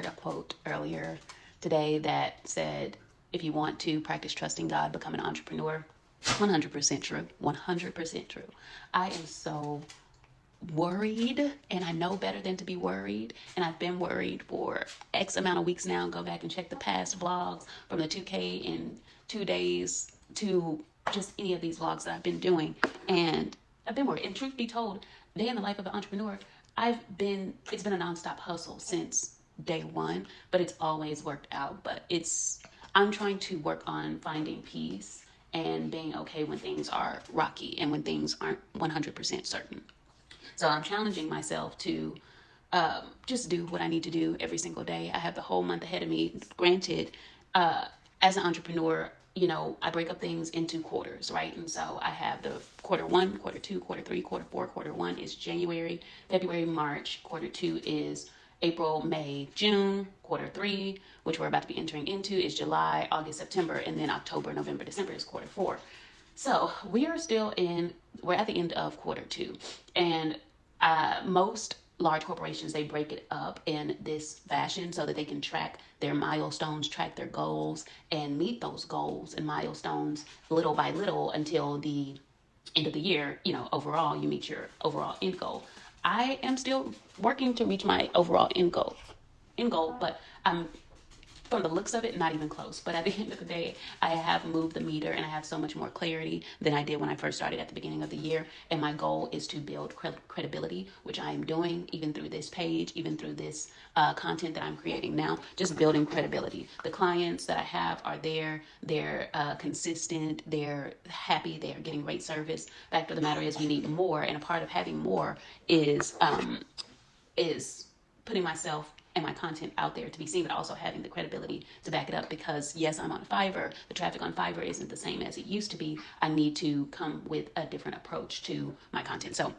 heard a quote earlier today that said, if you want to practice trusting God, become an entrepreneur. 100% true. 100% true. I am so worried, and I know better than to be worried, and I've been worried for X amount of weeks now. Go back and check the past vlogs from the 2K in 2 days to just any of these vlogs that I've been doing, and I've been worried. And truth be told, day in the life of an entrepreneur, it's been a nonstop hustle since day one, but it's always worked out. But I'm trying to work on finding peace and being okay when things are rocky and when things aren't 100% certain. So I'm challenging myself to just do what I need to do every single day. I have the whole month ahead of me. Granted, as an entrepreneur, I break up things into quarters, right? And so I have the quarter 1, quarter 2, quarter 3, quarter 4. Quarter 1 is January, February, March. Quarter 2 is April, May, June. Quarter 3, which we're about to be entering into, is July, August, September, and then October, November, December is quarter 4. So we're at the end of quarter 2, and most large corporations, they break it up in this fashion so that they can track their milestones, track their goals, and meet those goals and milestones little by little until the end of the year. Overall, you meet your overall end goal. I am still working to reach my overall end goal, but I'm, from the looks of it, not even close. But at the end of the day, I have moved the meter and I have so much more clarity than I did when I first started at the beginning of the year. And my goal is to build credibility, which I am doing even through this page, even through this content that I'm creating now, just building credibility. The clients that I have are there. They're consistent. They're happy. They're getting great service. Fact of the matter is, we need more. And a part of having more is putting myself and my content out there to be seen, but also having the credibility to back it up. Because yes, I'm on Fiverr. The traffic on Fiverr isn't the same as it used to be. I need to come with a different approach to my content. So,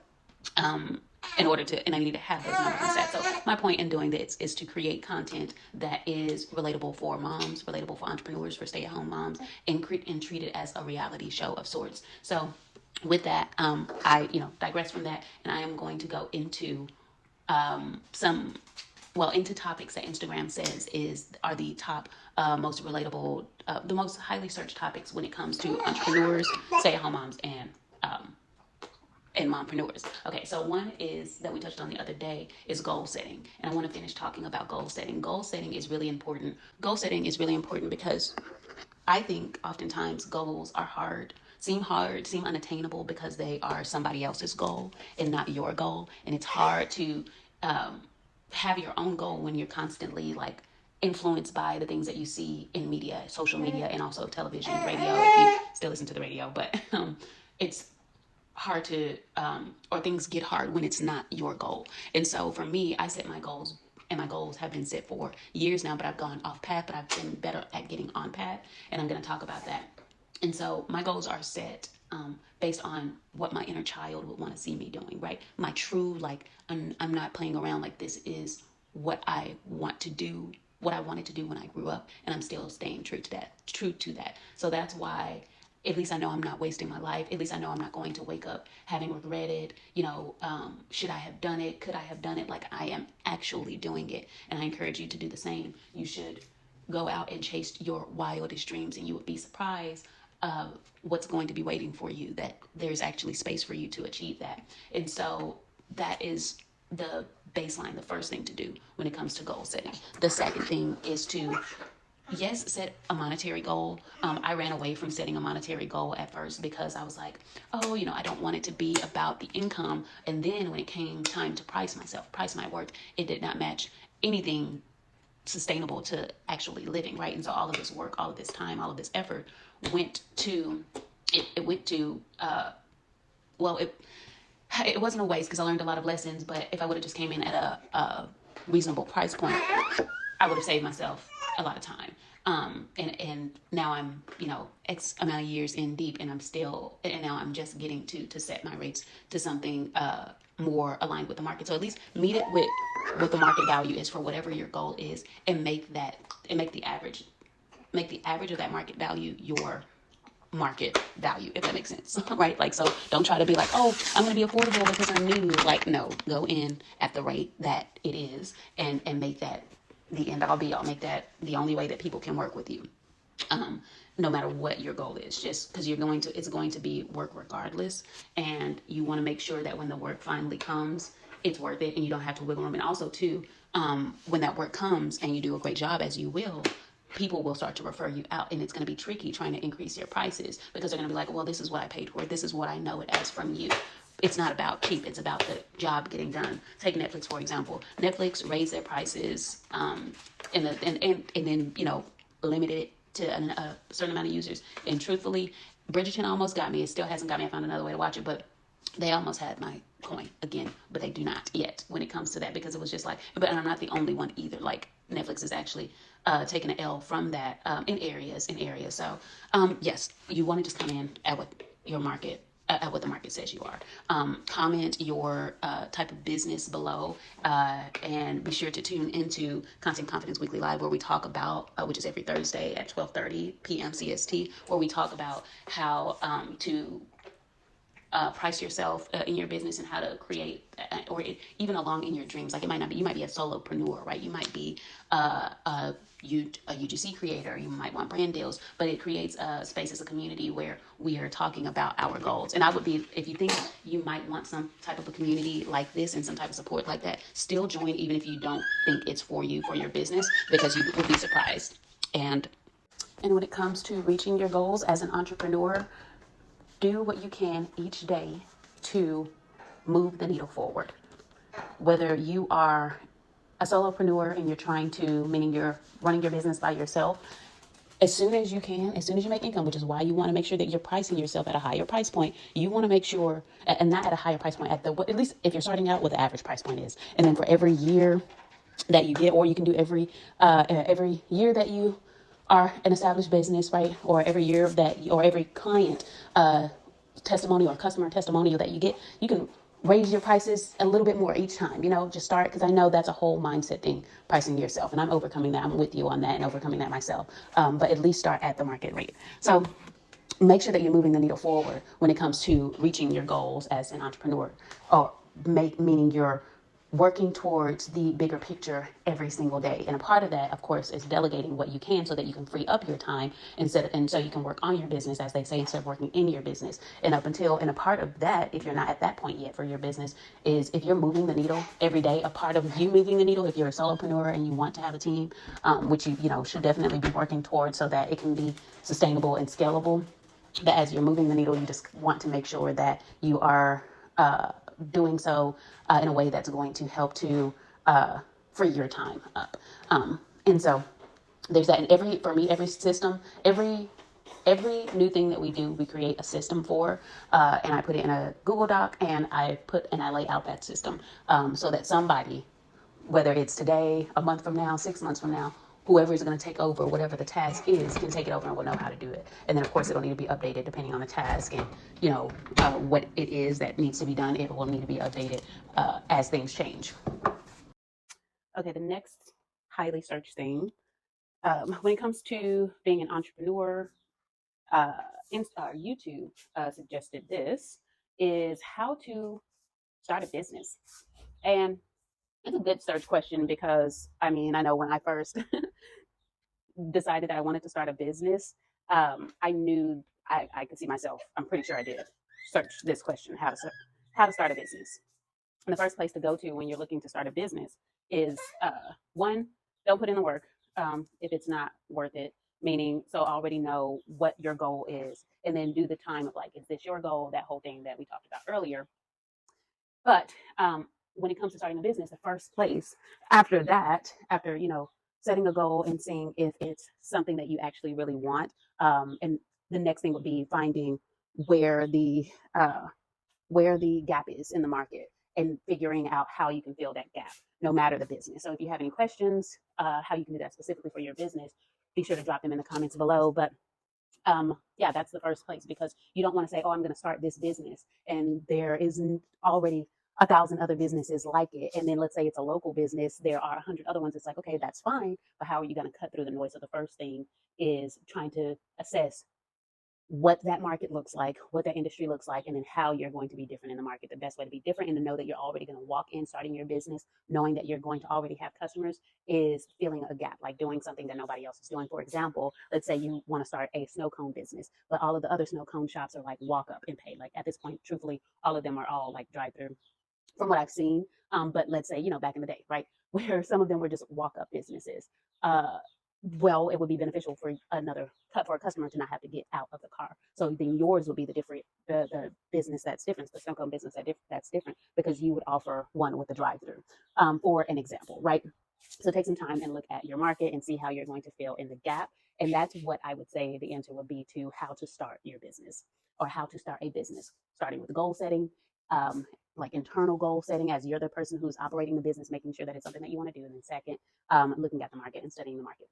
and I need to have those numbers set. So my point in doing this is to create content that is relatable for moms, relatable for entrepreneurs, for stay-at-home moms, and treat it as a reality show of sorts. So with that, I digress from that, and I am going to go into into topics that Instagram says are the top most relatable, the most highly searched topics when it comes to entrepreneurs, stay-at-home moms, and mompreneurs. Okay, so one is that we touched on the other day is goal setting, and I want to finish talking about goal setting. Goal setting is really important. Goal setting is really important because I think oftentimes goals are seem unattainable because they are somebody else's goal and not your goal, and it's hard to have your own goal when you're constantly influenced by the things that you see in media, social media, and also television, radio, if you still listen to the radio. But it's hard to, or things get hard when it's not your goal. And so for me, I set my goals, and my goals have been set for years now, but I've gone off path, but I've been better at getting on path, and I'm going to talk about that. And so my goals are set based on what my inner child would want to see me doing, right? My true, I'm not playing around. This is what I want to do, what I wanted to do when I grew up, and I'm still staying true to that. So that's why, at least I know I'm not wasting my life. At least I know I'm not going to wake up having regretted, should I have done it? Could I have done it? I am actually doing it. And I encourage you to do the same. You should go out and chase your wildest dreams, and you would be surprised what's going to be waiting for you, that there's actually space for you to achieve that. And so that is the baseline, the first thing to do when it comes to goal setting. The second thing is to, set a monetary goal. I ran away from setting a monetary goal at first because I was like, I don't want it to be about the income. And then when it came time to price my worth, it did not match anything sustainable to actually living, right? And so all of this work, all of this time, all of this effort went to it wasn't a waste because I learned a lot of lessons. But if I would have just came in at a reasonable price point, I would have saved myself a lot of time. And now I'm, X amount of years in deep, and now I'm just getting to set my rates to something more aligned with the market. So at least meet it with what the market value is for whatever your goal is, and make the average of that market value your market value, if that makes sense, right? So don't try to be I'm going to be affordable because I'm new. No, go in at the rate that it is, and make that the end all be all. Make that the only way that people can work with you. Um, no matter what your goal is, just because it's going to be work regardless, and you want to make sure that when the work finally comes, it's worth it, and you don't have to wiggle room. And also, too, when that work comes and you do a great job, as you will, people will start to refer you out, and it's going to be tricky trying to increase your prices because they're going to be like, well, this is what I paid for it. This is what I know it as from you. It's not about cheap. It's about the job getting done. Take Netflix, for example. Netflix raised their prices, and then, limited it to a certain amount of users. And truthfully, Bridgerton almost got me. It still hasn't got me. I found another way to watch it, but they almost had my coin again, but they do not yet when it comes to that, because it was just like, but I'm not the only one either. Like, Netflix is actually taking an L from that in areas. So yes, you want to just come in at what your market at what the market says you are. Comment your type of business below, and be sure to tune into Content Confidence Weekly Live, where we talk about, which is every Thursday at 12:30 p.m. CST, where we talk about how to price yourself in your business, and how to create, or even along in your dreams. Like, it might not be, you might be a solopreneur, right? You might be a UGC creator. You might want brand deals, but it creates a space as a community where we are talking about our goals. And I would be, if you think you might want some type of a community like this and some type of support like that, still join, even if you don't think it's for you, for your business, because you will be surprised. And when it comes to reaching your goals as an entrepreneur, do what you can each day to move the needle forward. Whether you are a solopreneur and you're trying to, meaning you're running your business by yourself, as soon as you can, as soon as you make income, which is why you want to make sure that you're pricing yourself at a higher price point. You want to make sure, and not at a higher price point, at least if you're starting out, what the average price point is. And then for every year that you get, or you can do every year that you are an established business, right? Or every year or every client testimonial or customer testimonial that you get, you can raise your prices a little bit more each time. Just start, because I know that's a whole mindset thing, pricing yourself, and I'm overcoming that. I'm with you on that and overcoming that myself. But at least start at the market rate. So make sure that you're moving the needle forward when it comes to reaching your goals as an entrepreneur, or meaning you're working towards the bigger picture every single day. And a part of that, of course, is delegating what you can, so that you can free up your time and so you can work on your business, as they say, instead of working in your business. And a part of that, if you're not at that point yet for your business, is if you're moving the needle every day. A part of you moving the needle, if you're a solopreneur and you want to have a team, which you should definitely be working towards, so that it can be sustainable and scalable. But as you're moving the needle, you just want to make sure that you are doing so in a way that's going to help to free your time up. And so there's that. And every system, every new thing that we do, we create a system for, and I put it in a Google Doc, and I lay out that system, so that somebody, whether it's today, a month from now, 6 months from now, whoever is going to take over whatever the task is can take it over and will know how to do it. And then, of course, it'll need to be updated depending on the task and, what it is that needs to be done. It will need to be updated as things change. Okay, the next highly searched thing, when it comes to being an entrepreneur, YouTube suggested this, is how to start a business. And it's a good search question, because I know when I first decided that I wanted to start a business, I knew I could see myself. I'm pretty sure I did search this question: how to start a business. And the first place to go to when you're looking to start a business is one, don't put in the work if it's not worth it. Meaning, so already know what your goal is, and then do the time of, like, is this your goal? That whole thing that we talked about earlier. But when it comes to starting a business, the first place after that, after setting a goal and seeing if it's something that you actually really want, and the next thing would be finding where the gap is in the market, and figuring out how you can fill that gap, no matter the business. So if you have any questions, how you can do that specifically for your business, be sure to drop them in the comments below. But yeah, that's the first place, because you don't want to say, oh, I'm going to start this business, and there isn't already 1,000 other businesses like it. And then let's say it's a local business, there are 100 other ones. It's like, okay, that's fine, but how are you going to cut through the noise? So the first thing is trying to assess what that market looks like, what that industry looks like, and then how you're going to be different in the market. The best way to be different and to know that you're already going to walk in starting your business, knowing that you're going to already have customers, is filling a gap, like doing something that nobody else is doing. For example, let's say you want to start a snow cone business, but all of the other snow cone shops are like walk up and pay. Like at this point, truthfully, all of them are all like drive through from what I've seen. But let's say, back in the day, right, where some of them were just walk up businesses. Uh, well, it would be beneficial for for a customer to not have to get out of the car. So then yours would be the business that's different, the snow cone business that's different, because you would offer one with a drive through, for an example, right? So take some time and look at your market and see how you're going to fill in the gap. And that's what I would say the answer would be to how to start your business, or how to start a business, starting with goal setting, like internal goal setting, as you're the person who's operating the business, making sure that it's something that you want to do. And then second, looking at the market and studying the market.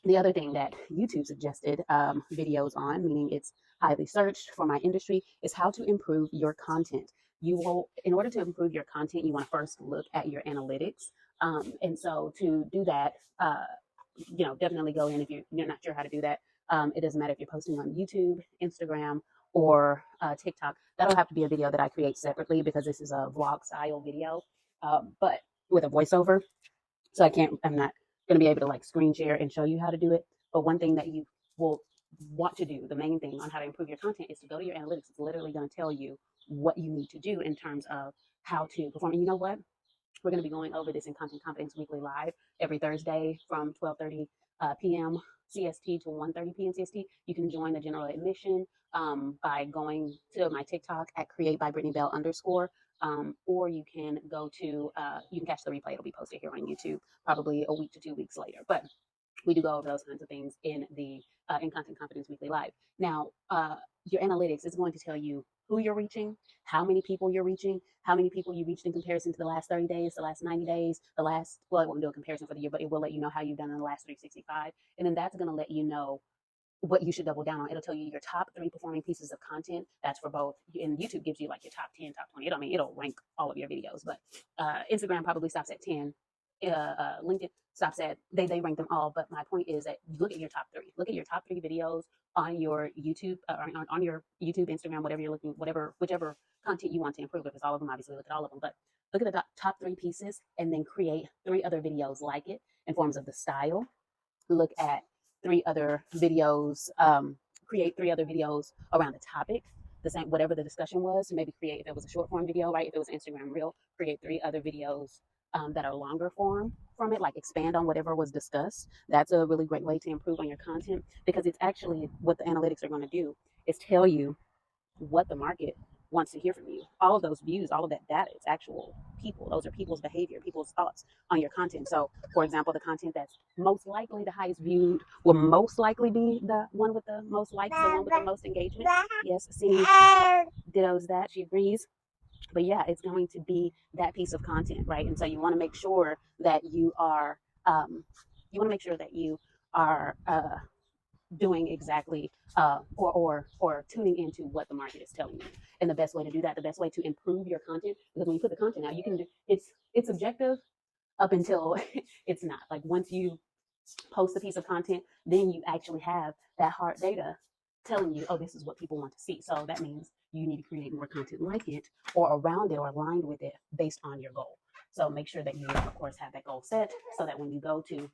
The other thing that YouTube suggested videos on, meaning it's highly searched for my industry, is how to improve your content. You will, in order to improve your content, you want to first look at your analytics. And so to do that, definitely go in if you're not sure how to do that. It doesn't matter if you're posting on YouTube, Instagram, or TikTok. That'll have to be a video that I create separately, because this is a vlog style video, but with a voiceover. So I'm not going to be able to like screen share and show you how to do it. But one thing that you will want to do, the main thing on how to improve your content, is to go to your analytics. It's literally going to tell you what you need to do in terms of how to perform. And you know what? We're going to be going over this in Content Confidence Weekly Live every Thursday from 12:30 p.m. CST to 1:30 p.m. CST. You can join the general admission by going to my TikTok at create by Brittany Bell _, or you can go to, you can catch the replay. It'll be posted here on YouTube probably a week to 2 weeks later. But we do go over those kinds of things in the in Content Confidence Weekly Live. Now, your analytics is going to tell you who you're reaching, how many people you're reaching, how many people you reached in comparison to the last 30 days, the last 90 days, it won't do a comparison for the year, but it will let you know how you've done in the last 365. And then that's going to let you know what you should double down on. It'll tell you your top 3 performing pieces of content. That's for both, and YouTube gives you like your top 10, top 20. It'll rank all of your videos, but Instagram probably stops at 10. LinkedIn stops at, they rank them all. But my point is that you look at your top 3. Look at your top 3 videos on your YouTube, on your YouTube, Instagram, whatever you're looking, whichever content you want to improve. If it's all of them, obviously look at all of them. But look at the top 3 pieces, and then create 3 other videos like it in forms of the style. Look at 3 other videos, create 3 other videos around the topic, the same, whatever the discussion was. So maybe create, if it was a short form video, right? If it was Instagram Reel, create 3 other videos that are longer form from it, like expand on whatever was discussed. That's a really great way to improve on your content, because it's actually what the analytics are going to do is tell you what the market wants to hear from you. All of those views, all of that data, it's actual people. Those are people's behavior, people's thoughts on your content. So, for example, the content that's most likely the highest viewed will most likely be the one with the most likes, the one with the most engagement. Yes, Cindy dittos that. She agrees. But yeah, it's going to be that piece of content, right? And so you want to make sure that you are, doing exactly, or tuning into what the market is telling you. And the best way to do that, the best way to improve your content, because when you put the content out, you can do it's objective up until it's not. Like once you post a piece of content, then you actually have that hard data telling you, oh, this is what people want to see. So that means you need to create more content like it, or around it, or aligned with it based on your goal. So make sure that you, of course, have that goal set, so that when you go to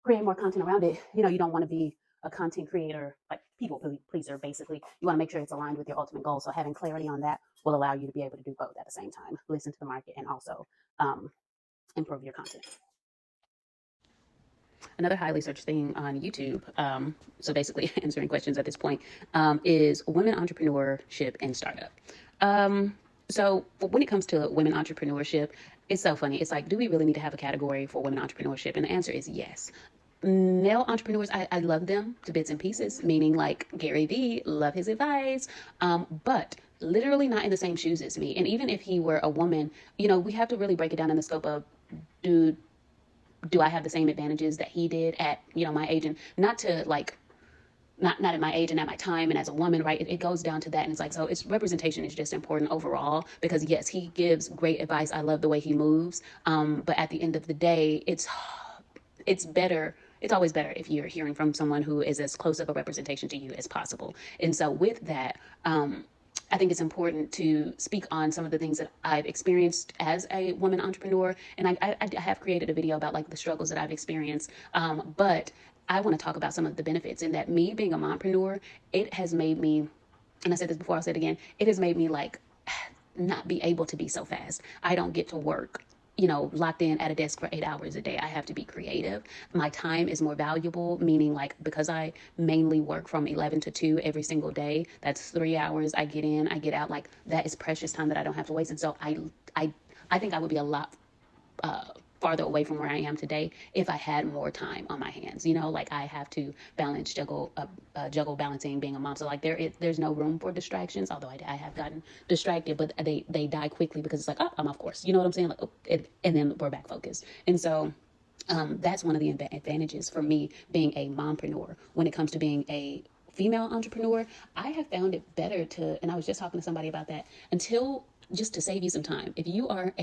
create more content around it, you don't want to be a content creator, like people pleaser, basically. You want to make sure it's aligned with your ultimate goal. So having clarity on that will allow you to be able to do both at the same time, listen to the market and also improve your content. Another highly searched thing on YouTube, so basically answering questions at this point, is women entrepreneurship and startup. So when it comes to women entrepreneurship, it's so funny. It's like, do we really need to have a category for women entrepreneurship? And the answer is yes. Male entrepreneurs, I love them to bits and pieces, meaning like Gary Vee, love his advice, but literally not in the same shoes as me. And even if he were a woman, we have to really break it down in the scope of, do I have the same advantages that he did at, my age? And not to like, not at my age and at my time and as a woman, right? It goes down to that. And it's like, so it's representation is just important overall, because yes, he gives great advice. I love the way he moves. But at the end of the day, it's better it's always better if you're hearing from someone who is as close of a representation to you as possible. And so with that, I think it's important to speak on some of the things that I've experienced as a woman entrepreneur. And I have created a video about like the struggles that I've experienced. But I want to talk about some of the benefits, and that me being a mompreneur, it has made me, and I said this before, I'll say it again, it has made me like not be able to be so fast. I don't get to work, locked in at a desk for 8 hours a day. I have to be creative. My time is more valuable, meaning like because I mainly work from 11 to 2 every single day, that's 3 hours. I get in, I get out. Like that is precious time that I don't have to waste. And so I think I would be a lot farther away from where I am today if I had more time on my hands. Like I have to juggle balancing being a mom. So like there's no room for distractions, although I have gotten distracted, but they die quickly because it's like, oh, I'm off course. You know what I'm saying? Like, and then we're back focused. And so that's one of the advantages for me being a mompreneur. When it comes to being a female entrepreneur, I have found it better and I was just talking to somebody about that, just to save you some time. If you are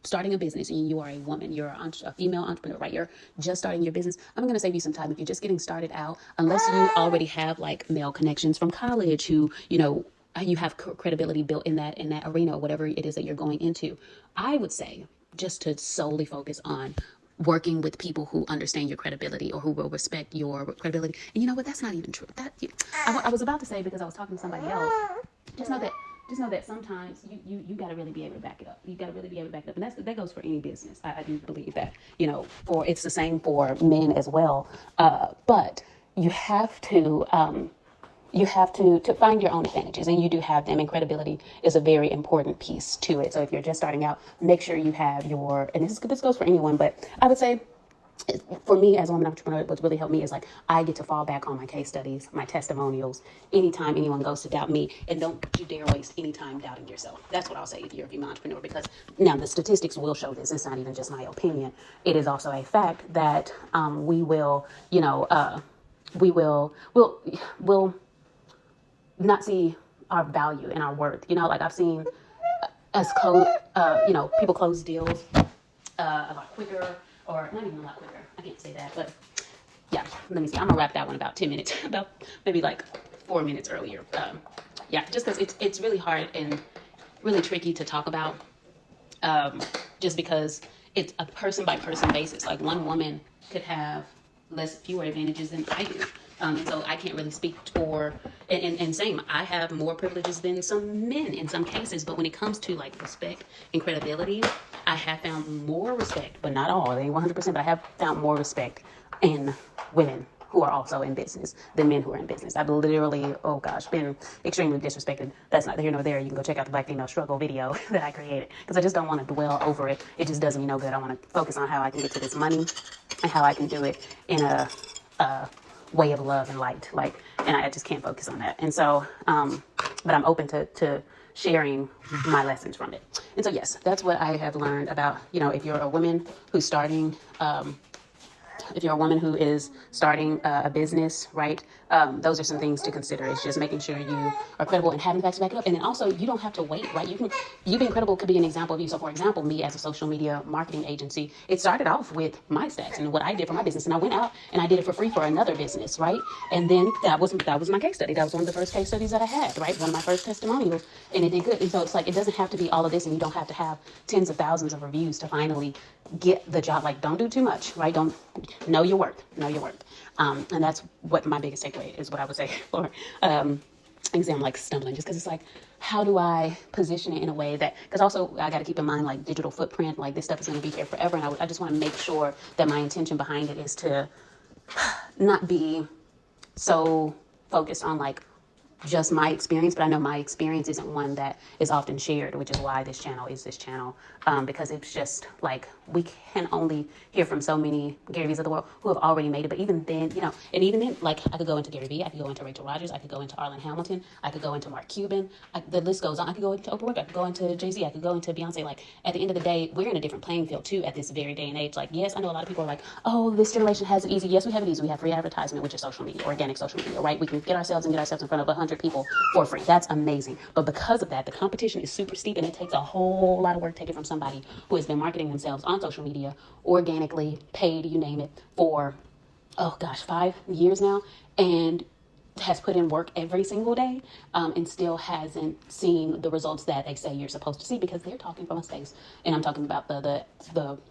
starting a business and you are a woman, you're a female entrepreneur, right? You're just starting your business. I'm going to save you some time if you're just getting started out, unless you already have like male connections from college who, you have credibility built in that arena or whatever it is that you're going into. I would say just to solely focus on working with people who understand your credibility or who will respect your credibility. And you know what? That's not even true. I was about to say, because I was talking to somebody else, just know that sometimes you got to really be able to back it up. You got to really be able to back it up. And that goes for any business. I do believe that, it's the same for men as well. But you have to find your own advantages, and you do have them, and credibility is a very important piece to it. So if you're just starting out, make sure you have and this goes for anyone, but I would say, for me as a woman entrepreneur, what's really helped me is like I get to fall back on my case studies, my testimonials, anytime anyone goes to doubt me. And don't you dare waste any time doubting yourself. That's what I'll say if you're a female entrepreneur, because now the statistics will show this. It's not even just my opinion. It is also a fact that we'll not see our value and our worth. Like I've seen people close deals a lot quicker. Or not even a lot quicker. I can't say that, but yeah, let me see. I'm gonna wrap that one about 10 minutes, about maybe like 4 minutes earlier. Just because it's really hard and really tricky to talk about, just because it's a person by person basis. Like one woman could have fewer advantages than I do. And so I can't really speak for, and same, I have more privileges than some men in some cases, but when it comes to like respect and credibility, I have found more respect, but not all, they ain't 100%, but I have found more respect in women who are also in business than men who are in business. I've literally, been extremely disrespected. That's not here nor there. You can go check out the Black Female Struggle video that I created, because I just don't want to dwell over it. It just does me no good. I want to focus on how I can get to this money and how I can do it in a way of love and light. And I just can't focus on that. And so, but I'm open to sharing my lessons from it. And so, yes, that's what I have learned about, if you're a woman who's starting, if you're a woman who is starting a business, right? Those are some things to consider. It's just making sure you are credible and having facts to back it up. And then also, you don't have to wait, right? You being credible could be an example of you. So for example, me as a social media marketing agency, it started off with my stats and what I did for my business. And I went out and I did it for free for another business, right? And then that was my case study. That was one of the first case studies that I had, right? One of my first testimonials, and it did good. And so it's like, it doesn't have to be all of this, and you don't have to have tens of thousands of reviews to finally get the job. Like, don't do too much, right? Don't know your worth. And that's what my biggest takeaway is, what I would say for exam, like stumbling, just because it's like, how do I position it in a way that, because also I got to keep in mind like digital footprint, like this stuff is going to be here forever. And I just want to make sure that my intention behind it is to not be so focused on like just my experience, but I know my experience isn't one that is often shared, which is why this channel is this channel, because it's just like, we can only hear from so many Gary V's of the world who have already made it. But even then, and even then, like, I could go into Gary V, I could go into Rachel Rodgers, I could go into Arlen Hamilton, I could go into Mark Cuban, the list goes on. I could go into Oprah Winfrey, I could go into Jay-Z, I could go into Beyonce. Like, at the end of the day, we're in a different playing field too at this very day and age. Like, yes, I know a lot of people are like, oh, this generation has it easy. Yes, we have it easy. We have free advertisement, which is social media, organic social media, right? We can get ourselves in front of 100 people for free. That's amazing. But because of that, the competition is super steep, and it takes a whole lot of work taken from somebody who has been marketing themselves on social media, organically, paid, you name it, for oh gosh, 5 years now, and has put in work every single day, and still hasn't seen the results that they say you're supposed to see, because they're talking from a space, and I'm talking about the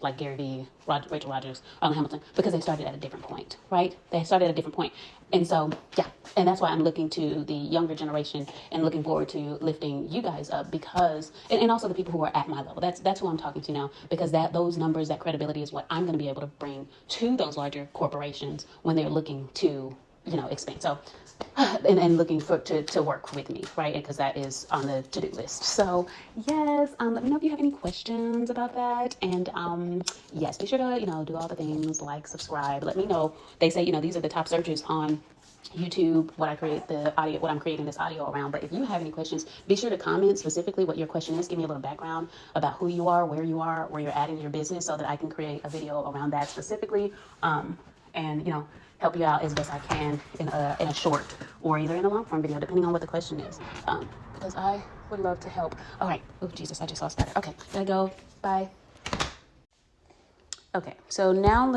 like Gary Vee, Rachel Rogers, Hamilton, because they started at a different point, right? They started at a different point, and so yeah, and that's why I'm looking to the younger generation and looking forward to lifting you guys up, because and also the people who are at my level. That's who I'm talking to now, because those numbers, that credibility is what I'm going to be able to bring to those larger corporations when they're looking to expand. So and looking to work with me, right? Because that is on the to-do list. So yes, let me know if you have any questions about that. And yes, be sure to do all the things, like, subscribe. Let me know. They say these are the top searches on YouTube, what I'm creating this audio around. But if you have any questions, be sure to comment specifically what your question is. Give me a little background about who you are, where you're at in your business, so that I can create a video around that specifically. And help you out as best I can in a short or either in a long form video, depending on what the question is. Because I would love to help. All right. Oh, Jesus, I just lost that. Okay, gotta go. Bye. Okay, so now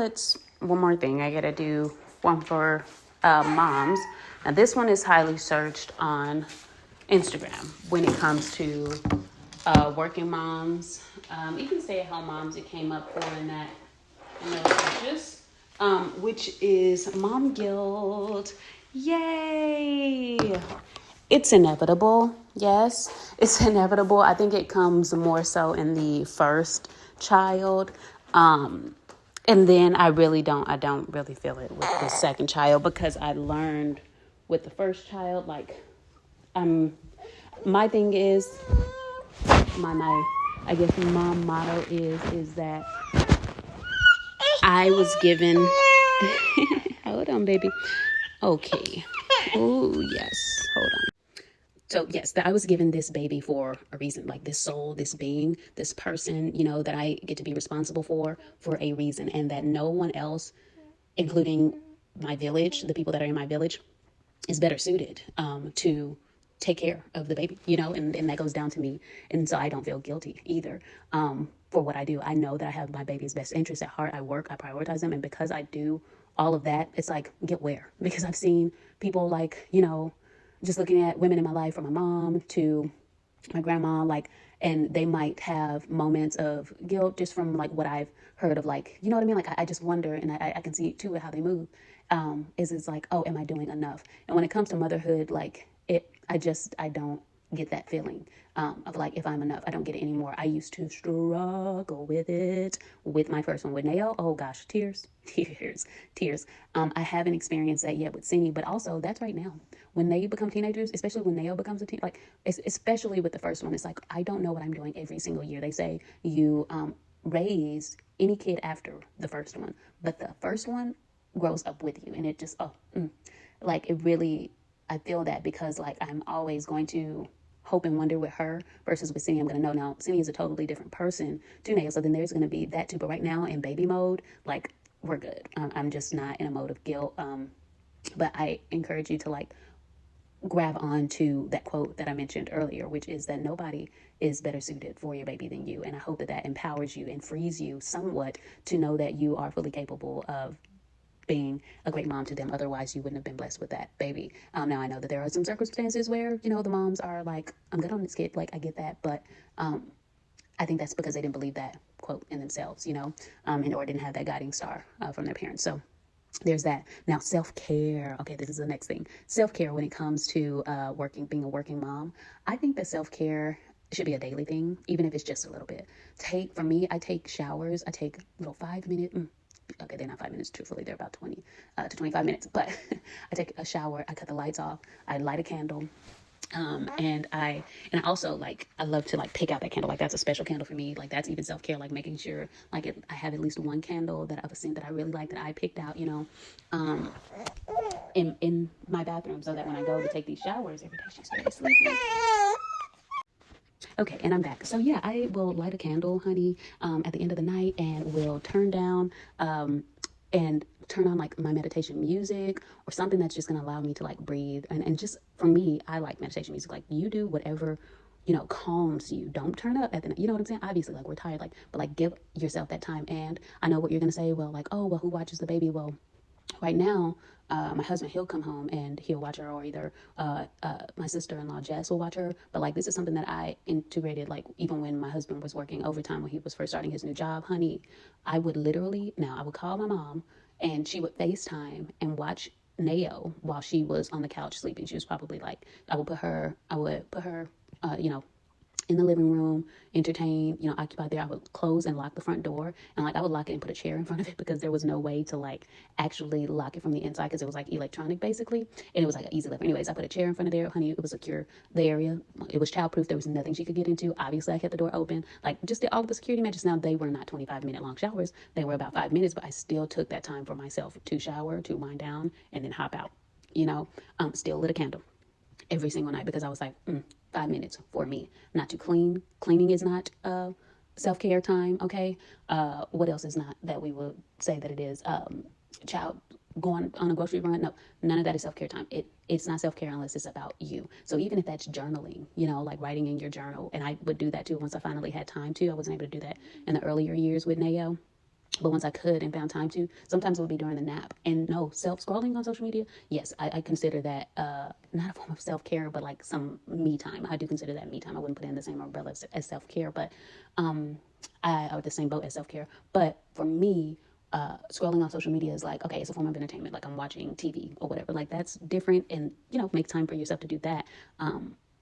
one more thing. I gotta do one for moms. Now, this one is highly searched on Instagram when it comes to working moms, even stay-at-home moms. It came up for in those searches. Which is mom guilt. Yay! It's inevitable. Yes, it's inevitable. I think it comes more so in the first child. And then I don't really feel it with the second child, because I learned with the first child, like, my thing is, I guess mom motto is that I was given, hold on, baby. Okay. Oh, yes. Hold on. So, yes, that I was given this baby for a reason, like this soul, this being, this person, that I get to be responsible for a reason, and that no one else, including my village, the people that are in my village, is better suited to take care of the baby, and that goes down to me. And so I don't feel guilty either for what I do. I know that I have my baby's best interest at heart. I prioritize them. And because I do all of that, it's like, get where? Because I've seen people like, just looking at women in my life, from my mom to my grandma, like, and they might have moments of guilt just from like what I've heard of, like, you know what I mean? Like, I just wonder, and I can see it too with how they move. It's like, oh, am I doing enough? And when it comes to motherhood, like, I don't get that feeling of like, if I'm enough. I don't get it anymore. I used to struggle with it with my first one, with Nayo. Oh gosh, tears. I haven't experienced that yet with Cindy, but also that's right now. When they become teenagers, especially when Nayo becomes a teen, like, especially with the first one, it's like, I don't know what I'm doing every single year. They say you raise any kid after the first one, but the first one grows up with you, and it just like, it really, I feel that, because like, I'm always going to hope and wonder with her, versus with Cindy, I'm going to know now Cindy is a totally different person to Nail. So then there's going to be that too. But right now in baby mode, like, we're good. I'm just not in a mode of guilt. But I encourage you to like grab on to that quote that I mentioned earlier, which is that nobody is better suited for your baby than you. And I hope that empowers you and frees you somewhat to know that you are fully capable of being a great mom to them. Otherwise, you wouldn't have been blessed with that baby. Now I know that there are some circumstances where, the moms are like, I'm good on this kid. Like, I get that. But I think that's because they didn't believe that quote in themselves, and or didn't have that guiding star from their parents. So there's that. Now, self-care. Okay, this is the next thing. Self-care when it comes to being a working mom. I think that self-care should be a daily thing, even if it's just a little bit. For me, I take showers. I take little 5-minute, okay, they're not 5 minutes, truthfully, they're about 20 to 25 minutes, but I take a shower, I cut the lights off, I light a candle, and I also, like, I love to like pick out that candle. Like, that's a special candle for me. Like, that's even self-care, like making sure like I have at least one candle of a scent that I really like, that I picked out, in my bathroom, so that when I go to take these showers every day, she's very sleepy. Okay, and I'm back. So yeah, I will light a candle, honey, at the end of the night, and will turn down and turn on like my meditation music, or something that's just gonna allow me to like breathe. And just for me, I like meditation music. Like, you do whatever calms you. Don't turn up at the night. You know what I'm saying? Obviously, like, we're tired, like, but like, give yourself that time. And I know what you're gonna say. Well, like, oh, well, who watches the baby? Well, Right now, my husband, he'll come home and he'll watch her, or either my sister-in-law Jess will watch her. But like, this is something that I integrated, like, even when my husband was working overtime when he was first starting his new job. Honey, I would literally, now I would call my mom and she would FaceTime and watch Nao while she was on the couch sleeping. She was probably like, I would put her in the living room, entertained, occupied there. I would close and lock the front door, and like I would lock it and put a chair in front of it because there was no way to like actually lock it from the inside because it was like electronic basically, and it was like an easy lift. Anyways, I put a chair in front of there, honey. It was secure. The area, it was childproof. There was nothing she could get into. Obviously, I kept the door open. Like, just did all of the security measures. Now they were not 25-minute long showers. They were about 5 minutes, but I still took that time for myself to shower, to wind down, and then hop out. Still lit a candle every single night because I was like, 5 minutes for me, not to clean. Cleaning is not self-care time. Okay. What else is not that we would say that it is? Child going on a grocery run. No, none of that is self-care time. It's not self-care unless it's about you. So even if that's journaling, like writing in your journal, and I would do that too once I finally had time to. I wasn't able to do that in the earlier years with Nao. But once I could and found time to, sometimes it would be during the nap. And no, self-scrolling on social media, yes, I consider that not a form of self-care, but like some me time. I do consider that me time. I wouldn't put it in the same umbrella as self-care, but or the same boat as self-care. But for me, scrolling on social media is like, okay, it's a form of entertainment. Like I'm watching TV or whatever. Like that's different, and make time for yourself to do that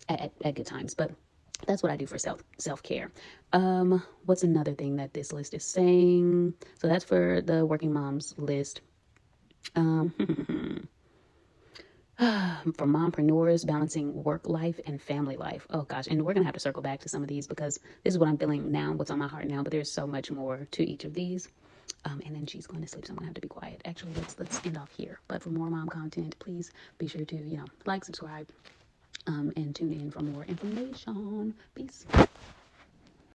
at good times. But that's what I do for self-care. What's another thing that this list is saying? So that's for the working moms list. For mompreneurs, balancing work life and family life. Oh gosh, and we're gonna have to circle back to some of these because this is what I'm feeling now, what's on my heart now. But there's so much more to each of these. And then she's going to sleep, so I'm gonna have to be quiet. Actually, let's end off here. But for more mom content, please be sure to like, subscribe, and tune in for more information. Peace.